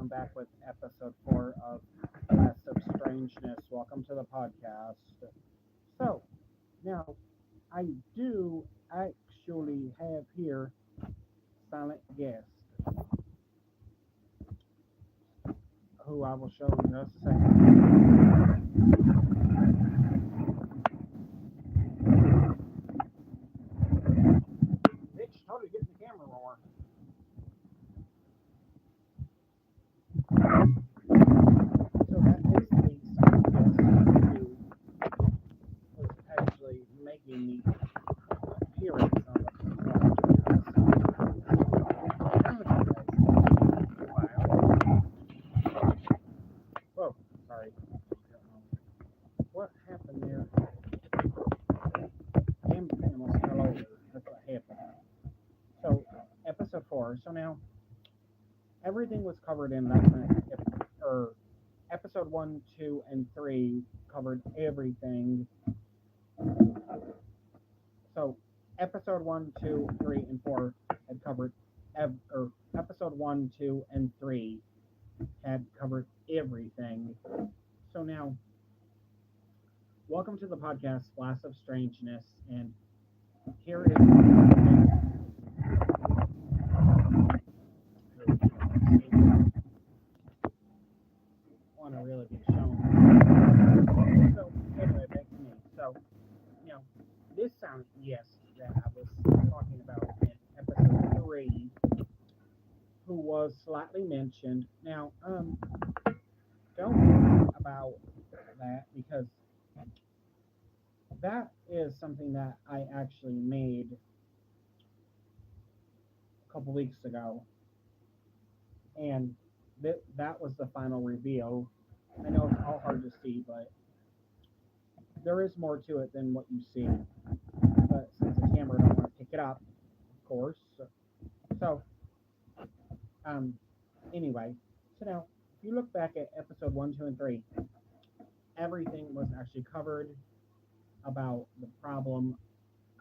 welcome back with episode 4 of Last of Strangeness. Welcome to the podcast. So, now, I do actually have here silent guest, who I will show in just a second. Bitch, totally getting the camera more. So that is the silent guest who was actually making the appearance on the Whoa, sorry. What happened there? Damn thing almost fell over. That's what happened. So, episode 4. So now, everything was covered in that or episode 1, 2, and 3 covered everything. So, episode 1, 2, 3, and 4 had covered, or episode 1, 2, and 3 had covered everything. So now, welcome to the podcast, Glass of Strangeness, and here is want to really be shown. So anyway, back to me. So, this sound yes that I was talking about in episode 3, who was slightly mentioned. Now, don't worry about that because that is something that I actually made a couple weeks ago, and that was the final reveal. I know it's all hard to see, but there is more to it than what you see. But since the camera don't want to pick it up, of course. So, anyway, so now if you look back at episode 1, 2, and 3, everything was actually covered about the problem,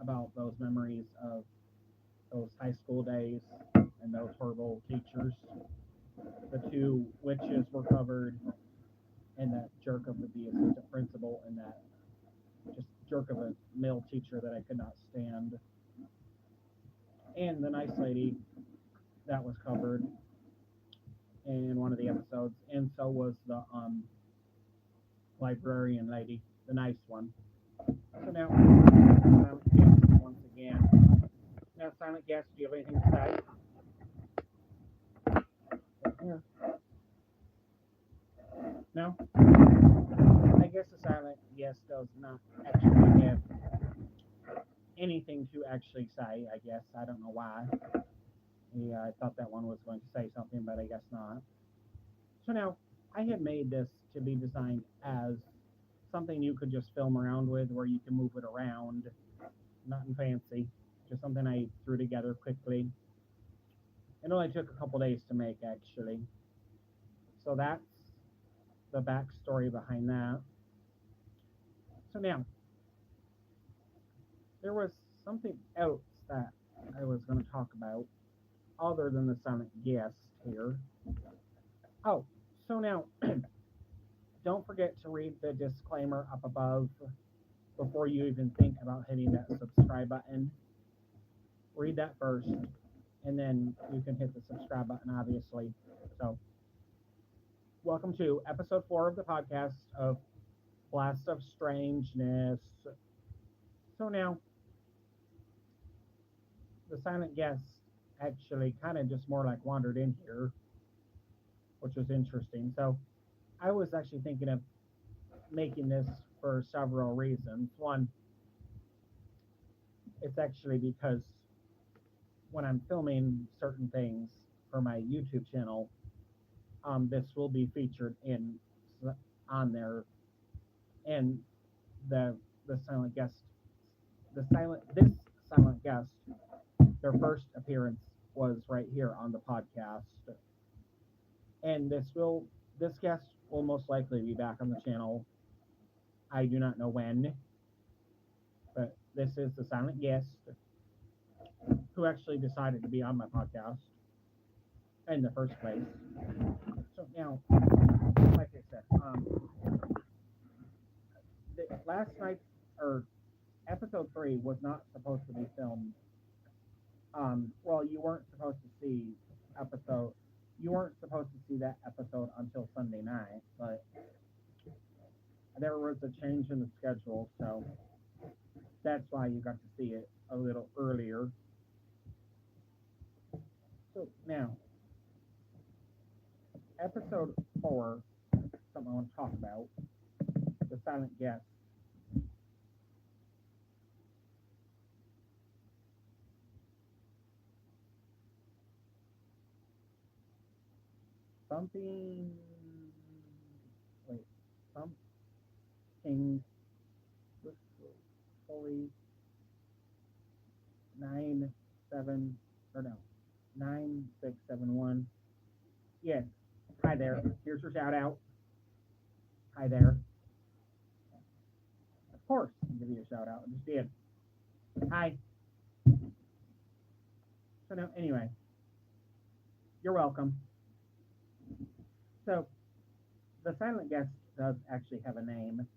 about those memories of those high school days and those horrible teachers. The 2 witches were covered, and that jerk of the assistant principal, and that just jerk of a male teacher that I could not stand. And the nice lady, that was covered in one of the episodes, and so was the librarian lady, the nice one. So now, silent guest once again. Now, silent guest, do you have anything to say? Yeah. No? I guess the silent guest does not actually have anything to actually say, I guess. I don't know why. Yeah, I thought that one was going to say something, but I guess not. So now, I had made this to be designed as something you could just film around with, where you can move it around. Nothing fancy. Just something I threw together quickly. It only took a couple days to make, actually. So that's the backstory behind that. So now, there was something else that I was going to talk about, other than the silent guest here. Oh, so now, don't forget to read the disclaimer up above before you even think about hitting that subscribe button. Read that first, and then you can hit the subscribe button, obviously. So, welcome to episode 4 of the podcast of Blast of Strangeness. So now, the silent guest actually kind of just more like wandered in here, which was interesting. So, I was actually thinking of making this for several reasons. One, it's actually because when I'm filming certain things for my YouTube channel, this will be featured on there, and the silent guest, this silent guest, their first appearance was right here on the podcast, and this guest will most likely be back on the channel. I do not know when, but this is the silent guest who actually decided to be on my podcast in the first place. So Now, like I said, last night's or episode 3 was not supposed to be filmed. Well, you weren't supposed to see episode. You weren't supposed to see that episode until Sunday night, but there was a change in the schedule, so that's why you got to see it a little earlier. So now, episode 4, something I want to talk about, the silent guest. Something, wait, something, fully 97, or no, 9671. Yes, hi there. Here's your shout out. Hi there. Of course, I'll give you a shout out. I just did. Hi. So now, anyway, you're welcome. So, the silent guest does actually have a name.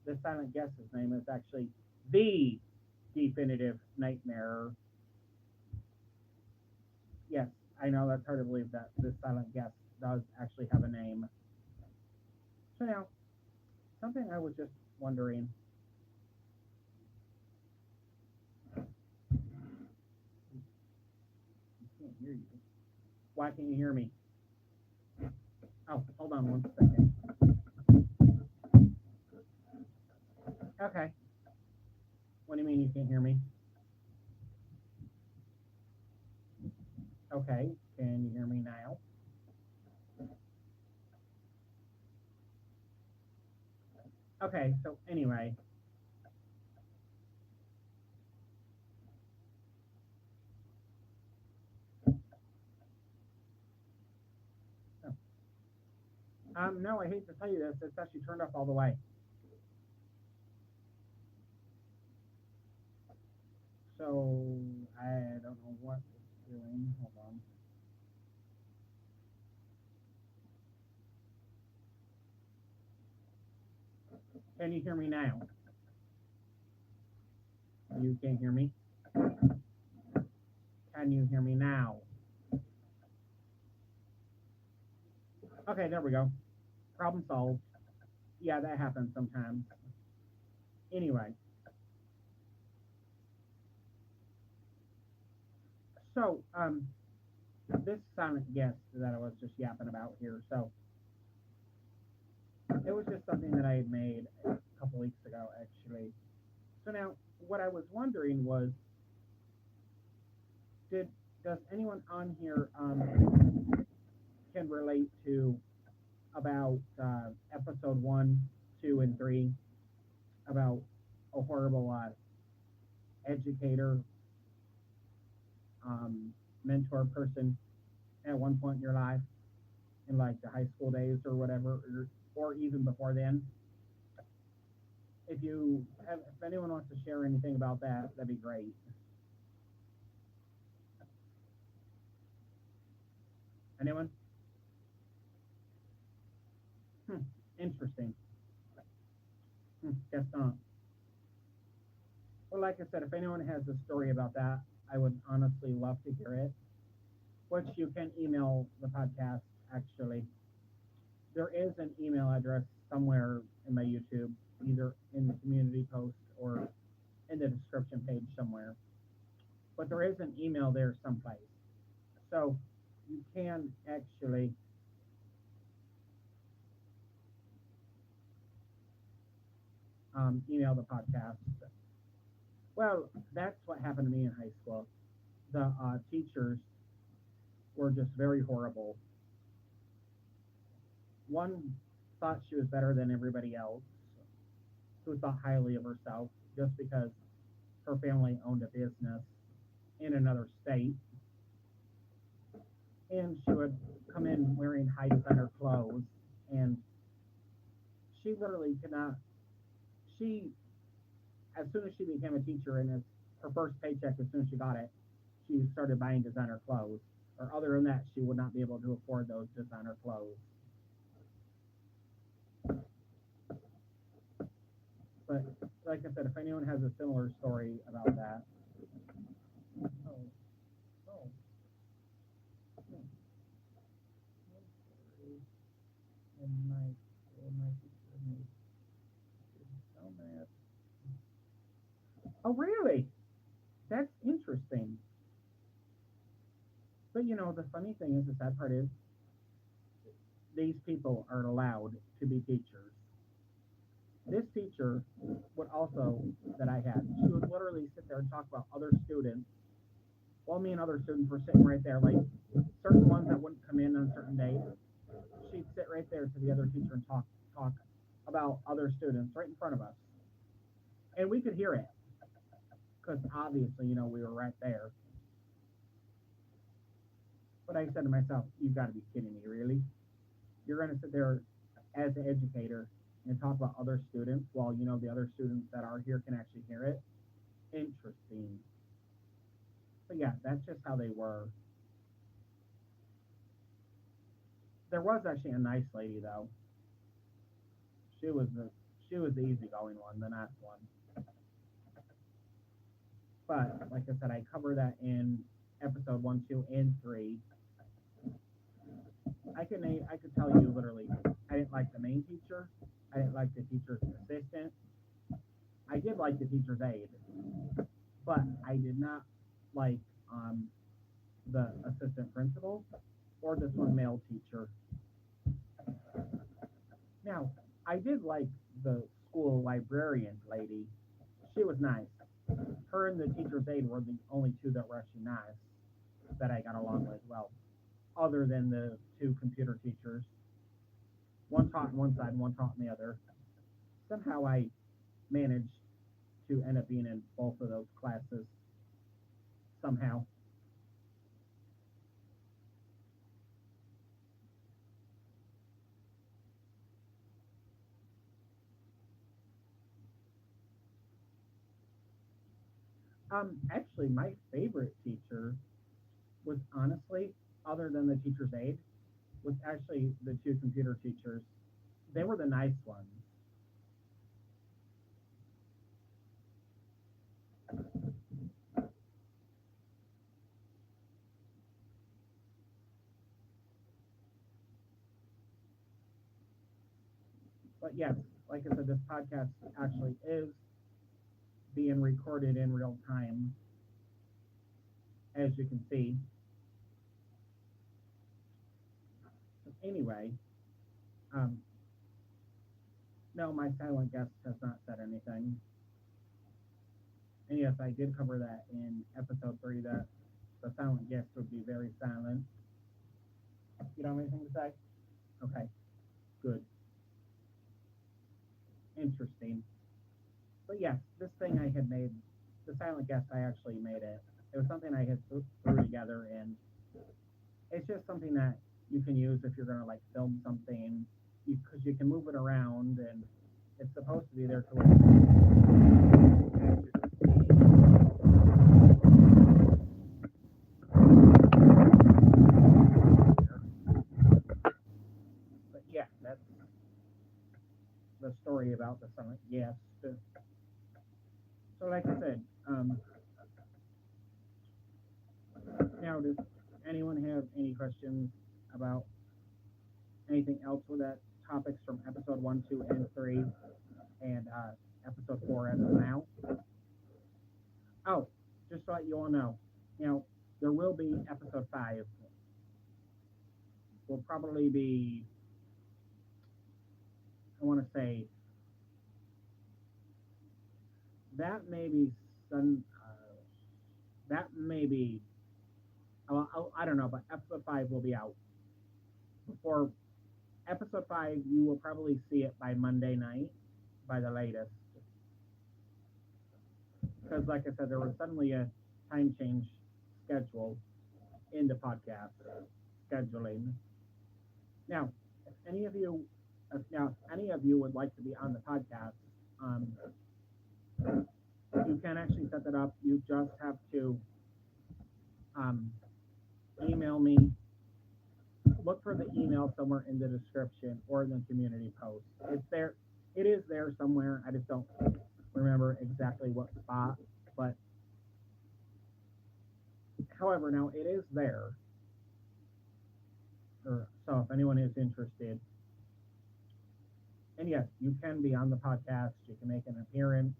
The silent guest's name is actually the definitive nightmare. Yes, I know that's hard to believe that this silent guest does actually have a name. So now, something I was just wondering. I can't hear you. Why can't you hear me? Oh, hold on one second. Okay. What do you mean you can't hear me? Okay, can you hear me now? Okay, so anyway. Oh. No, I hate to tell you this, it's actually turned off all the way. So I don't know what it's doing. Hold on. Can you hear me now? You can't hear me? Can you hear me now? Okay, there we go. Problem solved. Yeah, that happens sometimes. Anyway, so this silent guest that I was just yapping about here. So it was just something that I had made a couple weeks ago, actually. So now, what I was wondering was, did does anyone on here can relate to about episode 1, 2, and 3 about a horrible educator, mentor person at one point in your life, in like the high school days or whatever, or even before then? If anyone wants to share anything about that, that'd be great. Anyone? Hmm, interesting. Guess not. Well, like I said, if anyone has a story about that, I would honestly love to hear it. Which you can email the podcast, actually. There is an email address somewhere in my YouTube, either in the community post or in the description page somewhere. But there is an email there someplace. So you can actually email the podcast. Well, that's what happened to me in high school. The teachers were just very horrible. One thought she was better than everybody else, who thought highly of herself just because her family owned a business in another state. And she would come in wearing high designer clothes, and she literally could not. She, as soon as she became a teacher, and it's her first paycheck, as soon as she got it, she started buying designer clothes. or other than that, she would not be able to afford those designer clothes. But like I said, if anyone has a similar story about that, oh, oh, and my teacher made so mad. Oh, really? That's interesting. But the funny thing is, the sad part is, these people are allowed to be teachers. This teacher would also, that I had, she would literally sit there and talk about other students while me and other students were sitting right there, like certain ones that wouldn't come in on certain days. She'd sit right there to the other teacher and talk about other students right in front of us, and we could hear it because obviously, we were right there. But I said to myself, "You got to be kidding me, really? You're going to sit there as an educator and talk about other students while the other students that are here can actually hear it? Interesting." But yeah, that's just how they were. There was actually a nice lady though. She was the easygoing one, the nice one. But like I said, I cover that in episode 1, 2, and 3. I could tell you literally, I didn't like the main teacher. I didn't like the teacher's assistant. I did like the teacher's aide, but I did not like the assistant principal or this one male teacher. Now, I did like the school librarian lady. She was nice. Her and the teacher's aide were the only two that were actually nice that I got along with well, other than the two computer teachers. One taught on one side and one taught on the other. Somehow I managed to end up being in both of those classes somehow. Actually, my favorite teacher was honestly, other than the teacher's aide, was actually the two computer teachers. They were the nice ones. But yes, like I said, this podcast actually is being recorded in real time, as you can see. Anyway, um, no, my silent guest has not said anything. And yes, I did cover that in episode 3 that the silent guest would be very silent. You don't have anything to say? Okay, good. Interesting. But yes, this thing I had made, the silent guest, I actually made it. It was something I had threw together, and it's just something that you can use if you're gonna like film something, because you can move it around, and it's supposed to be there to but yeah, that's the story about the silent guest. So like I said, now does anyone have any questions about anything else with that topics from episode 1, 2, and 3, and episode 4 as of now? Oh, just so that you all know, there will be episode 5. Will probably be, I want to say, that may be that may be, I don't know, but episode 5 will be out. Before episode 5, you will probably see it by Monday night, by the latest. Because, like I said, there was suddenly a time change schedule in the podcast scheduling. Now, if any of you, would like to be on the podcast, um, you can actually set that up. You just have to, um, email me. Look for the email somewhere in the description or in the community post. It's there. It is there somewhere. I just don't remember exactly what spot. But however, now it is there. So if anyone is interested, and yes, you can be on the podcast. You can make an appearance.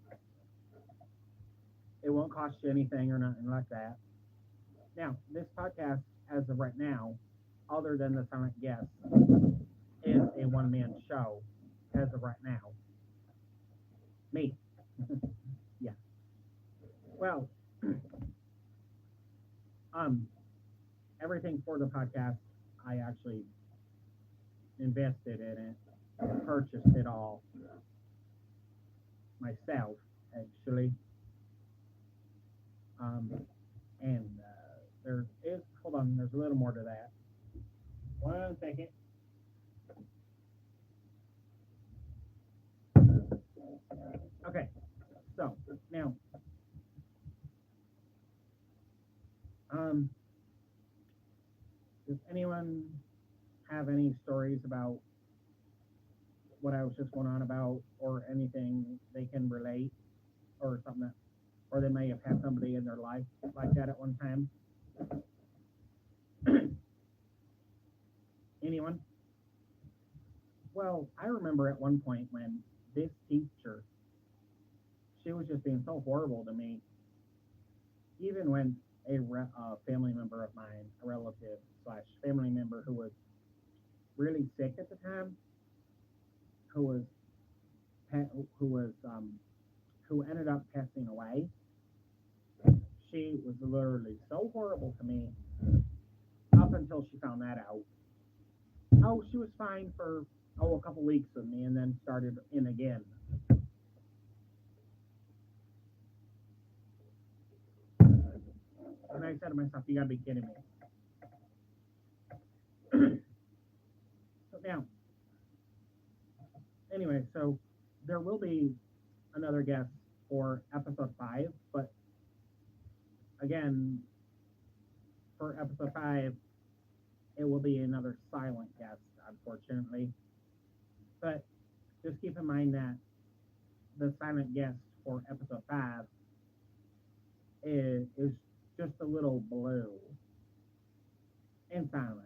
It won't cost you anything or nothing like that. Now, this podcast, as of right now, other than the silent guest, is a one-man show as of right now. Me. Yeah. Well, um, everything for the podcast, I actually invested in it, purchased it all myself, actually. Um, and there is, hold on, there's a little more to that. 1 second. Okay, so now, um, does anyone have any stories about what I was just going on about, or anything they can relate, or something that, or they may have had somebody in their life like that at one time? Anyone? Well, I remember at one point when this teacher, she was just being so horrible to me, even when a family member of mine, a relative slash family member who was really sick at the time, who was who was who ended up passing away. She was literally so horrible to me up until she found that out. Oh, she was fine for a couple weeks with me, and then started in again. And I said to myself, "You gotta be kidding me." So now, anyway, so there will be another guest for episode 5, but again, for episode 5, it will be another silent guest, unfortunately. But just keep in mind that the silent guest for episode 5 is just a little blue and silent.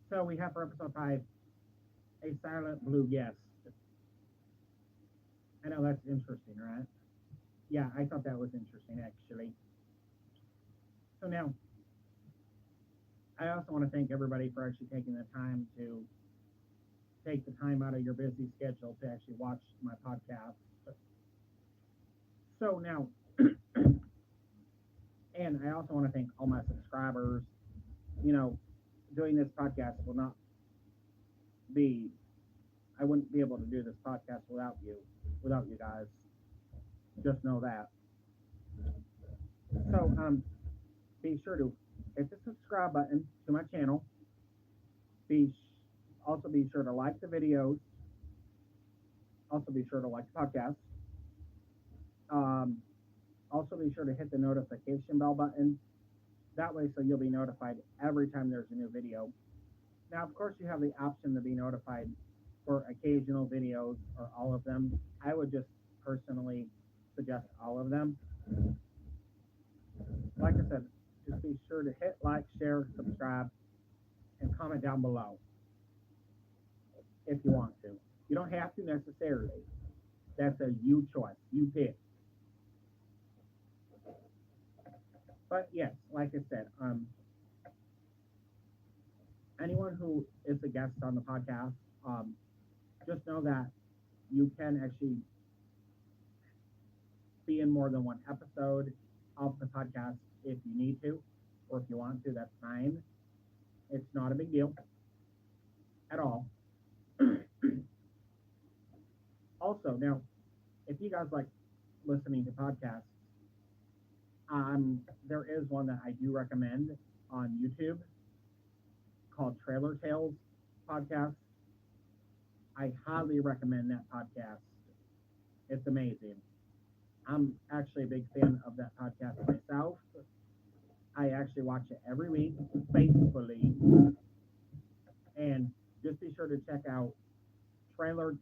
So we have for episode 5 a silent blue guest. I know that's interesting, right? Yeah, I thought that was interesting actually. So now, I also want to thank everybody for actually taking the time to take the time out of your busy schedule to actually watch my podcast. So now, and I also want to thank all my subscribers. You know, doing this podcast will not be, I wouldn't be able to do this podcast without you guys. Just know that. So, be sure to hit the subscribe button to my channel. Also be sure to like the videos. Also be sure to like the podcast. Um, Also be sure to hit the notification bell button. That way, so you'll be notified every time there's a new video. Now, of course, you have the option to be notified for occasional videos or all of them. I would just personally suggest all of them. Like I said, just be sure to hit like, share, subscribe, and comment down below if you want to. You don't have to necessarily. That's a you choice. You pick. But yes, like I said, anyone who is a guest on the podcast, just know that you can actually be in more than one episode of the podcast if you need to, or if you want to, that's fine. It's not a big deal at all. Also, now, if you guys like listening to podcasts, there is one that I do recommend on YouTube called Trailer Tales Podcast. I highly recommend that podcast. It's amazing. I'm actually a big fan of that podcast myself. I actually watch it every week faithfully, and just be sure to check out Trailer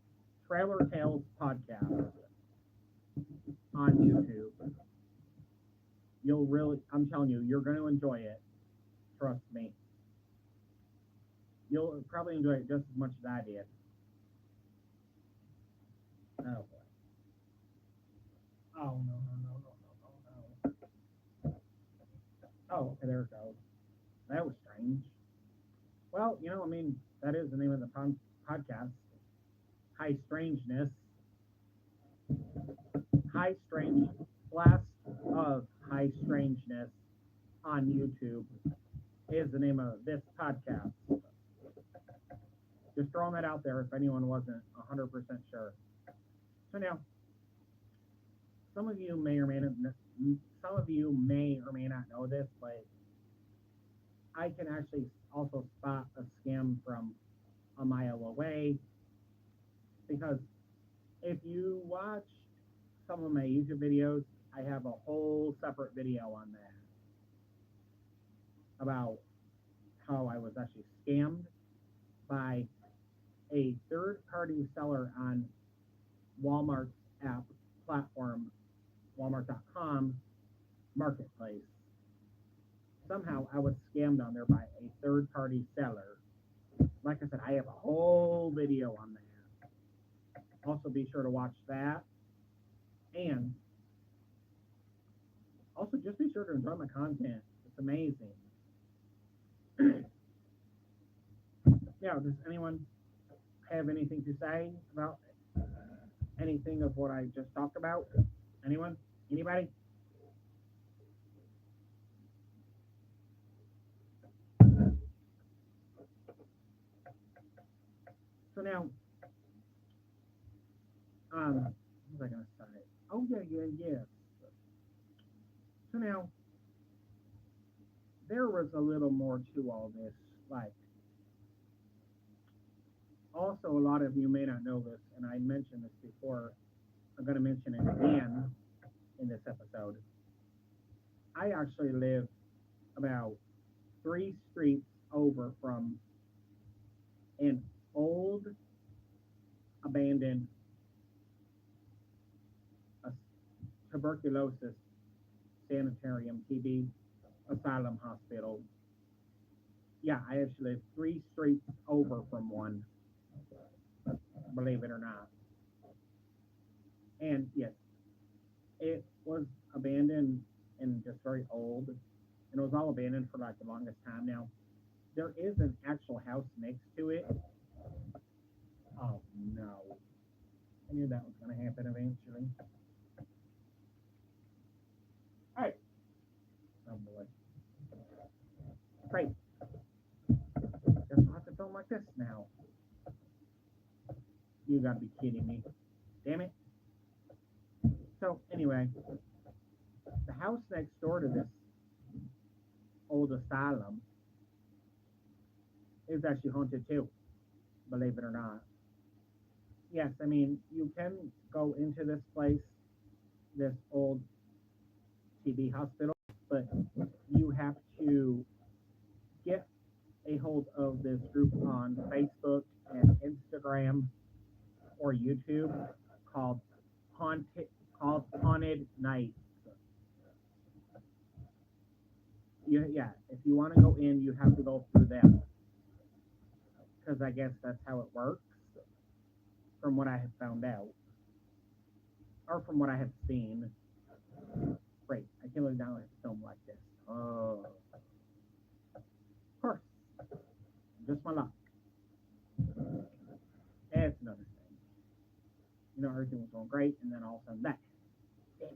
Trailer Tales podcast on YouTube. You'll really, I'm telling you, you're going to enjoy it. Trust me. You'll probably enjoy it just as much as I did. Oh boy. Oh no no no no no no no. Oh, okay, there it goes. That was strange. Well, I mean, that is the name of the podcast. High Strangeness. High Strange Blast of High Strangeness on YouTube is the name of this podcast. Just throwing that out there if anyone wasn't 100% sure. So now, some of you may or may not, some of you may or may not know this, but I can actually also spot a scam from a mile away, because if you watch some of my YouTube videos, I have a whole separate video on that about how I was actually scammed by a third-party seller on Walmart's app platform, Walmart.com marketplace. Somehow I was scammed on there by a third-party seller. Like I said, I have a whole video on that. Also, be sure to watch that. And also, just be sure to enjoy my content. It's amazing. Yeah, does anyone have anything to say about anything of what I just talked about? Anyone? Anybody? So now, what was I gonna say? Oh yeah. So now, there was a little more to all this. Like, also, a lot of you may not know this, and I mentioned this before. I'm gonna mention it again in this episode. I actually live about 3 streets over from an old abandoned uh, tuberculosis sanitarium, TB asylum hospital. Yeah, I actually live 3 streets over from one, believe it or not. And yes, it was abandoned and just very old, and it was all abandoned for like the longest time. Now, there is an actual house next to it. Oh no. I knew that was going to happen eventually. Alright. Oh boy. Great. Guess I'll have to film like this now. You gotta be kidding me. Damn it. So, anyway, the house next door to this old asylum is actually haunted too, believe it or not. Yes, I mean, you can go into this place, this old TB hospital, but you have to get a hold of this group on Facebook and Instagram or YouTube called Haunted Haunted Nights. Yeah, if you want to go in, you have to go through them, because I guess that's how it works, from what I have found out, or from what I have seen. Great, I can't believe now I have to film like this. Oh, of course, just my luck. That's another thing. Everything was going great, and then all of a sudden that. Damn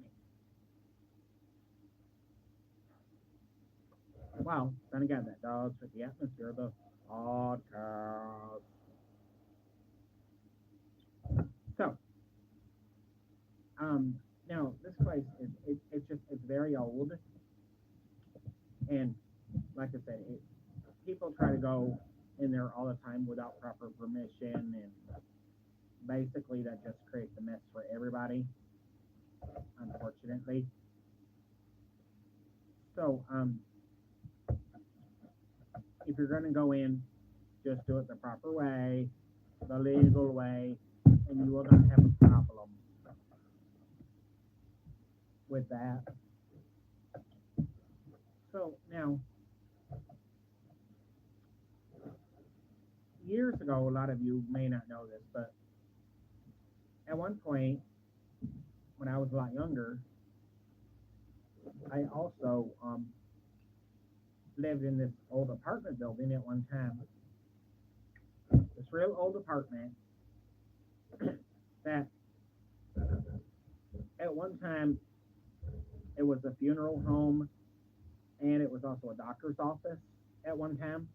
it. Wow, then again, that does fit the atmosphere of the podcast. So, now this place it's very old, and like I said, people try to go in there all the time without proper permission, and basically that just creates a mess for everybody, unfortunately. So, if you're going to go in, just do it the proper way, the legal way, and you will not have a problem with that. So now, years ago, a lot of you may not know this, but at one point, when I was a lot younger, I also lived in this old apartment building at one time. This real old apartment that at one time it was a funeral home and it was also a doctor's office at one time.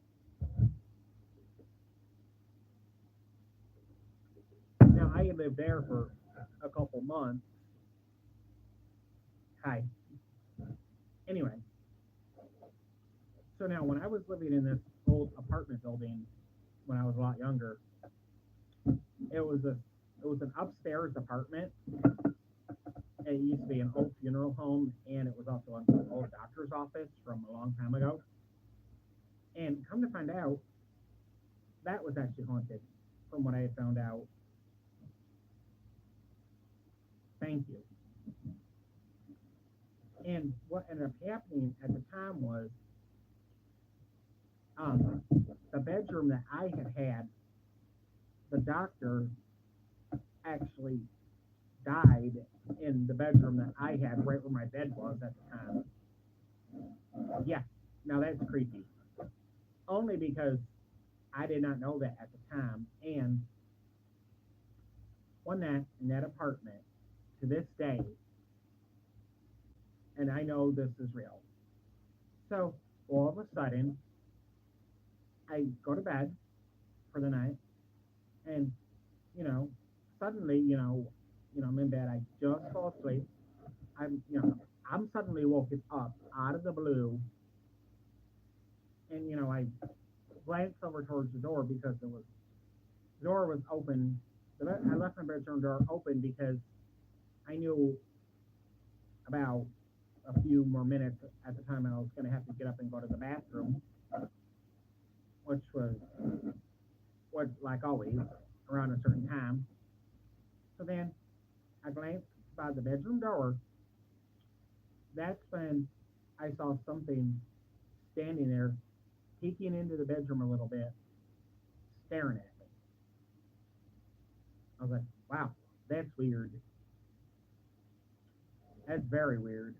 Now I lived there for a couple months. Hi. Anyway, so now when I was living in this old apartment building when I was a lot younger, it was a it was an upstairs apartment. It used to be an old funeral home, and it was also an old doctor's office from a long time ago. And come to find out, that was actually haunted, from what I had found out. Thank you. And what ended up happening at the time was um, the bedroom that I had, the doctor actually died in the bedroom that I had, right where my bed was at the time. Yeah, now that's creepy. Only because I did not know that at the time. And one night in that apartment, to this day, and I know this is real. So all of a sudden, I go to bed for the night, and you know, suddenly, I'm in bed. I just fall asleep. I'm suddenly woken up out of the blue, and I glanced over towards the door because the door was open. I left my bedroom door open because I knew about a few more minutes at the time I was going to have to get up and go to the bathroom, which was like always around a certain time. So then I glanced by the bedroom door. That's when I saw something standing there, peeking into the bedroom a little bit, staring at me. I was like, wow, that's weird. That's very weird.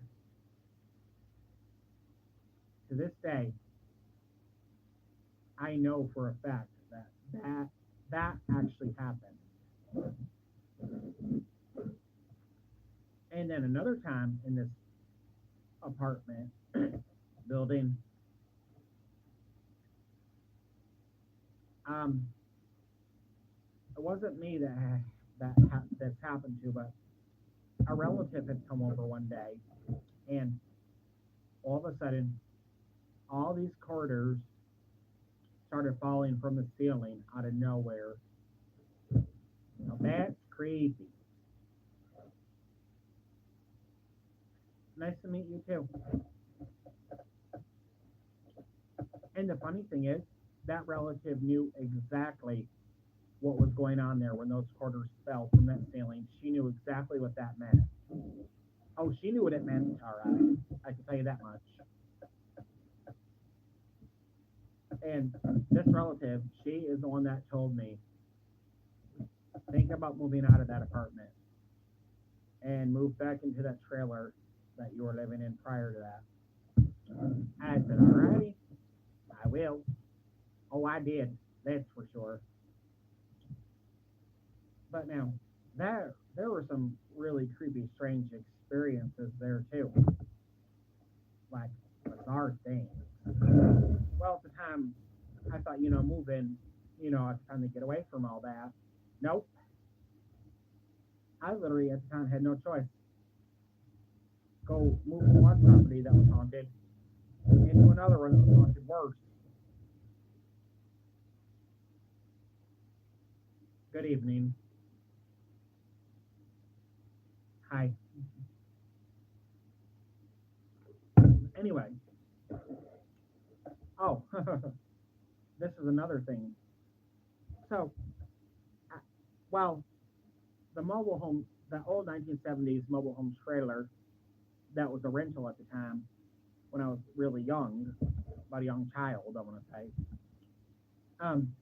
To this day, I know for a fact that actually happened. And then another time in this apartment building, um, it wasn't me that's happened to, but a relative had come over one day, and all of a sudden, all these quarters started falling from the ceiling out of nowhere. Now that's creepy. Nice to meet you too. And the funny thing is, that relative knew exactly what was going on there when those quarters fell from that ceiling. She knew exactly what that meant. Oh, she knew what it meant, all right. I can tell you that much. And this relative, she is the one that told me, think about moving out of that apartment and move back into that trailer that you were living in prior to that. I said, alrighty, I will. Oh, I did. That's for sure. But now, there were some really creepy, strange experiences there too, like bizarre things. Well, at the time, I thought, moving, it's time to get away from all that. Nope. I literally at the time had no choice. Go move from one property that was haunted into another one that was haunted worse. Good evening. Hi. Anyway. Oh, this is another thing. So, uh, well, the mobile home, the old 1970s mobile home trailer, that was a rental at the time when I was really young, about a young child, I want to say. Um,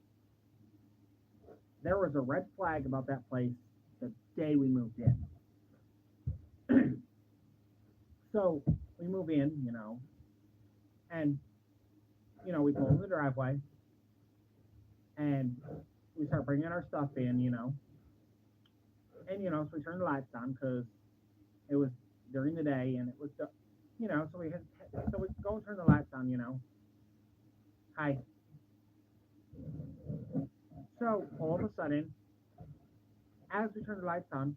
there was a red flag about that place the day we moved in. So we move in, and we pull in the driveway, and we start bringing our stuff in, and so we turned the lights on because it was during the day, and it was, so we go and turn the lights on, Hi. So all of a sudden, as we turn the lights on,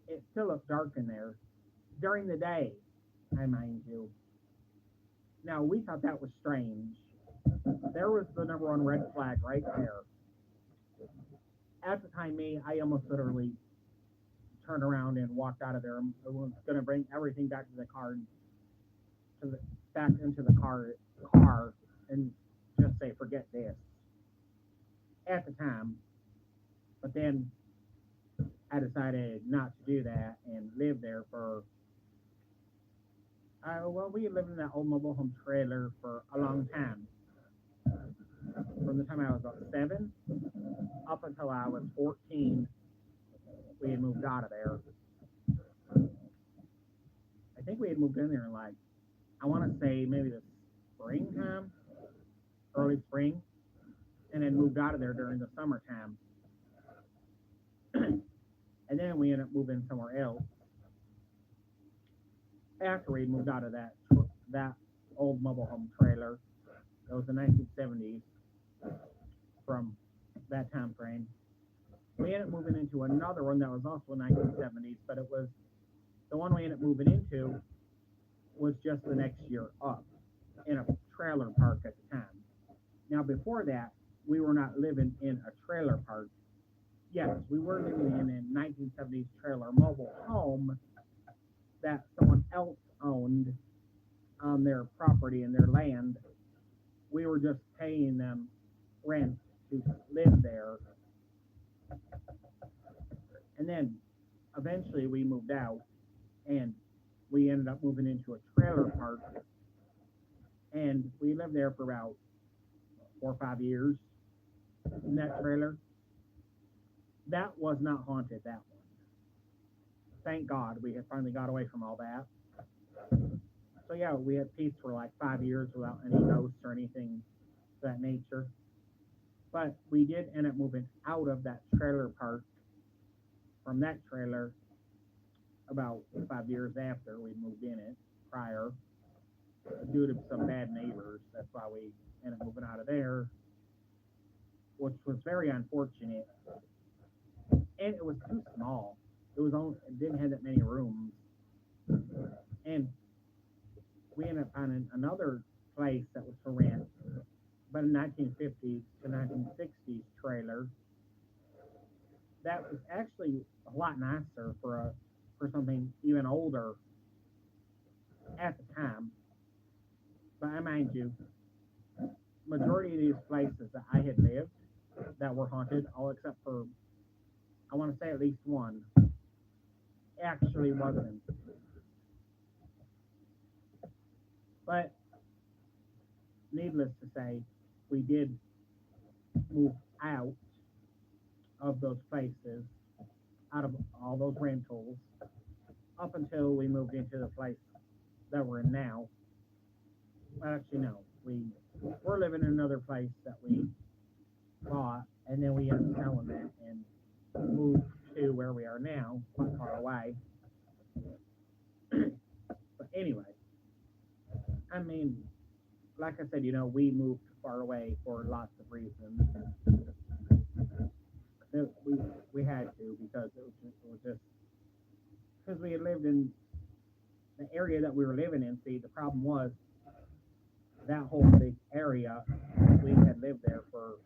it still looked dark in there during the day, I mind you. Now we thought that was strange. There was the number one red flag right there. At the time, I almost literally turned around and walked out of there. I was going to bring everything back to the car, back into the car, and just say, forget this. At the time, but then I decided not to do that and live there for. We lived in that old mobile home trailer for a long time. From the time I was about 7 up until I was 14, we had moved out of there. I think we had moved in there in I want to say maybe the springtime, early spring, and then moved out of there during the summertime. And then we ended up moving somewhere else after we moved out of that old mobile home trailer. It was the 1970s. From that time frame, we ended up moving into another one that was also 1970s, but it was the one we ended up moving into was just the next year up in a trailer park at the time. Now before that, we were not living in a trailer park. Yes, we were living in a 1970s trailer mobile home that someone else owned on their property and their land. We were just paying them rent to live there. And then eventually we moved out and we ended up moving into a trailer park, and we lived there for about 4 or 5 years in that trailer. That was not haunted, that one. Thank God we had finally got away from all that. So yeah, we had peace for 5 years without any ghosts or anything of that nature. But we did end up moving out of that trailer park from that trailer about 5 years after we moved in it prior, due to some bad neighbors. That's why we ended up moving out of there, which was very unfortunate. And it was too small. It didn't have that many rooms. And we ended up finding another place that was for rent, but a 1950s to 1960s trailer that was actually a lot nicer for something even older at the time. But I mind you, majority of these places that I had lived that were haunted, all except for, I want to say at least one, actually wasn't. But needless to say, we did move out of those places, out of all those rentals, up until we moved into the place that we're in now. Well, actually, no. We're living in another place that we bought, and then we ended up selling it and moved to where we are now, not far away. But anyway, I mean, like I said, we moved far away for lots of reasons. We had to because it was just because we had lived in the area that we were living in. See, the problem was that whole big area. We had lived there for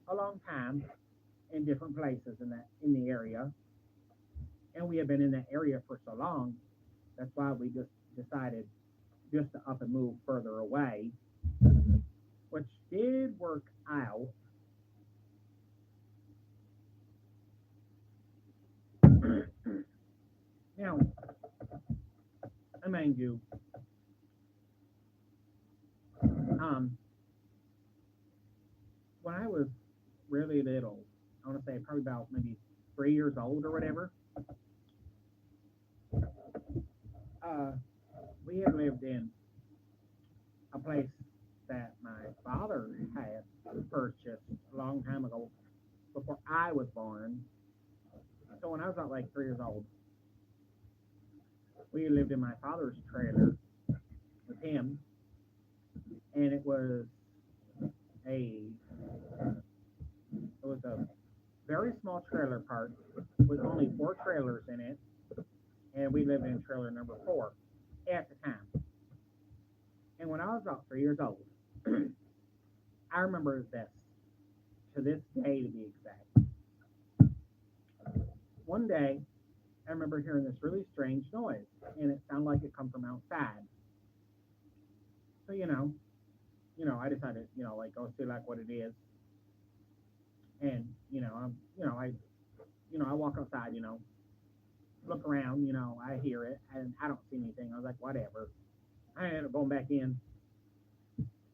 a long time in different places in the area, and we had been in that area for so long. That's why we just decided just to up and move further away. which did work out. Now, I mind you, um, when I was really little, I want to say probably about maybe 3 years old or whatever, uh, we had lived in a place that my father had purchased a long time ago before I was born. So when I was about like 3 years old, we lived in my father's trailer with him, and a it was a very small trailer park with only four trailers in it, and we lived in trailer number four at the time. And when I was about 3 years old, I remember this to this day to be exact. One day, I remember hearing this really strange noise, and it sounded like it come from outside. So I decided, like go see like what it is, and I walk outside, look around, I hear it, and I don't see anything. I was like, whatever. I ended up going back in,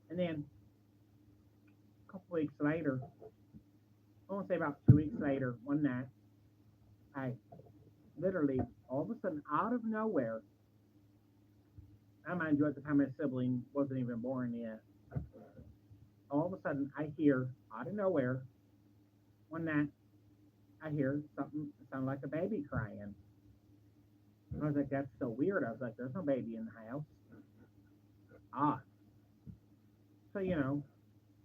and then a couple weeks later, I want to say about 2 weeks later, one night, I literally all of a sudden out of nowhere, I mind you at the time my sibling wasn't even born yet. All of a sudden, I hear out of nowhere one night, I hear something sound like a baby crying. I was like, that's so weird. I was like, there's no baby in the house. Odd. So,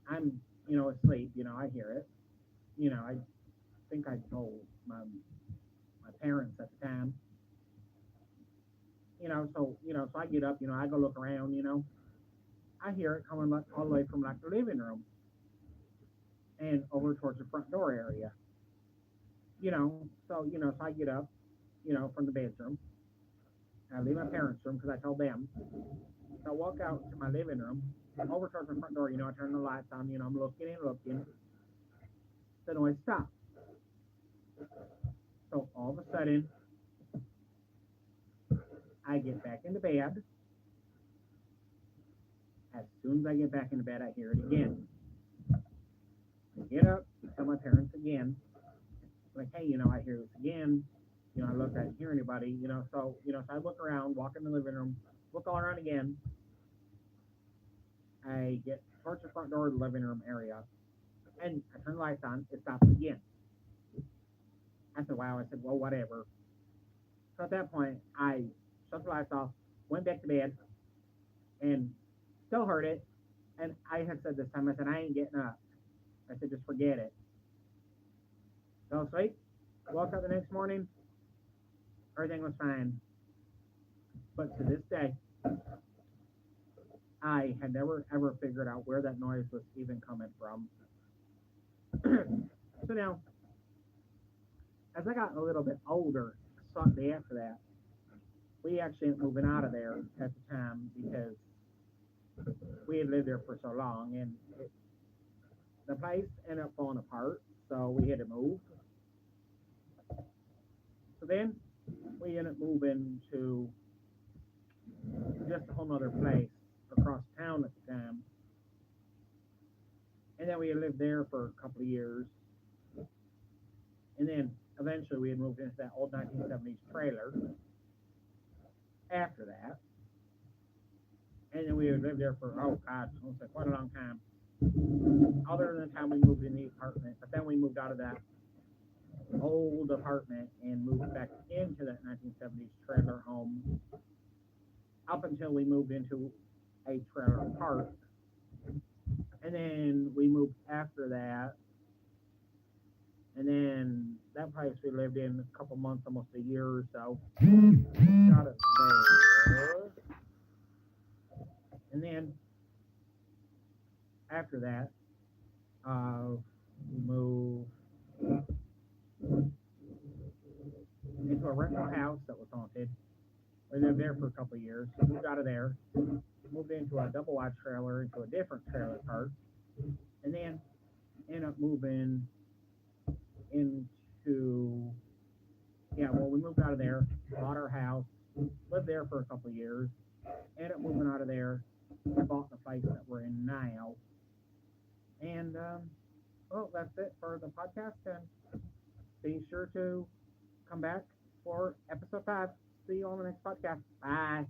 I'm, asleep. I hear it. I think I told my parents at the time. So I get up. I go look around. I hear it coming like all the way from like the living room and over towards the front door area. So I get up. From the bedroom. I leave my parents' room because I told them. So I walk out to my living room, over towards the front door. I turn the lights on. I'm looking and looking. The noise stops. So all of a sudden, I get back into bed. As soon as I get back into bed, I hear it again. I get up, tell my parents again, like, hey, I hear this again. I look, I didn't hear anybody. So I look around, walk in the living room, look all around again. I get towards the front door of the living room area, and I turn the lights on. It stops again. I said, wow. I said, well, whatever. So at that point, I shut the lights off, went back to bed, and still heard it. And I had said this time, I said, I ain't getting up. I said, just forget it. Fell asleep, woke up the next morning, everything was fine. But to this day, I had never ever figured out where that noise was even coming from. So now, as I got a little bit older, shortly after that, we actually ended up moving out of there at the time because we had lived there for so long, and the place ended up falling apart, so we had to move. So then we ended up moving to just a whole other place across town at the time. And then we had lived there for a couple of years. And then eventually we had moved into that old 1970s trailer after that. And then we had lived there for, oh God, it was quite a long time. Other than the time we moved in the apartment. But then we moved out of that old apartment and moved back into that 1970s trailer home up until we moved into a trailer park. And then we moved after that. And then that place we lived in a couple months, almost a year or so. Got it there. And then after that, we moved into a rental house that was haunted. We lived there for a couple of years. Moved out of there. moved into a double wide trailer into a different trailer park, and then ended up moving into well, we moved out of there, bought our house, lived there for a couple of years, ended up moving out of there, and bought the place that we're in now. And well, that's it for the podcast. And be sure to come back for episode 5. See you on the next podcast. Bye.